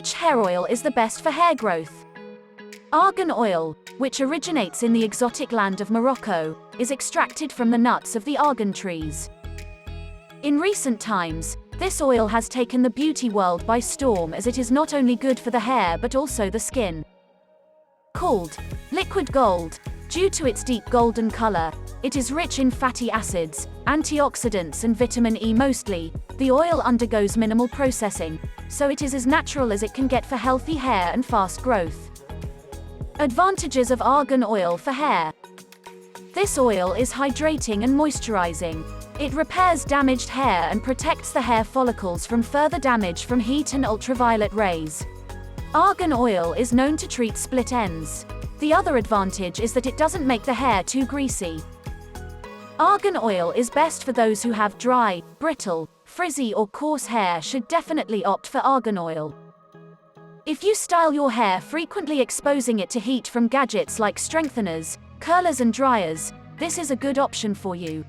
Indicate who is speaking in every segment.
Speaker 1: Which hair oil is the best for hair growth? Argan oil, which originates in the exotic land of Morocco, is extracted from the nuts of the argan trees. In recent times, this oil has taken the beauty world by storm, as it is not only good for the hair but also the skin. Called liquid gold, due to its deep golden color, it is rich in fatty acids, antioxidants and vitamin E mostly. The oil undergoes minimal processing, so it is as natural as it can get for healthy hair and fast growth. Advantages of argan oil for hair. This oil is hydrating and moisturizing. It repairs damaged hair and protects the hair follicles from further damage from heat and ultraviolet rays. Argan oil is known to treat split ends. The other advantage is that it doesn't make the hair too greasy. Argan oil is best for those who have dry, brittle, frizzy or coarse hair. Should definitely opt for argan oil. If you style your hair frequently exposing it to heat from gadgets like strengtheners, curlers and dryers, this is a good option for you.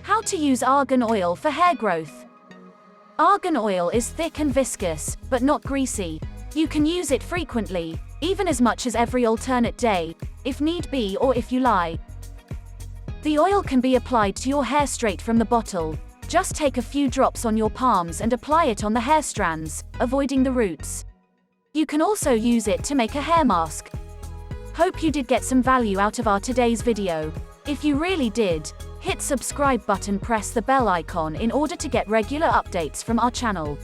Speaker 1: How to use argan oil for hair growth. Argan oil is thick and viscous, but not greasy. You can use it frequently, even as much as every alternate day, if need be or if you lie. The oil can be applied to your hair straight from the bottle. Just take a few drops on your palms and apply it on the hair strands, avoiding the roots. You can also use it to make a hair mask. Hope you did get some value out of our today's video. If you really did, hit subscribe button, press the bell icon in order to get regular updates from our channel.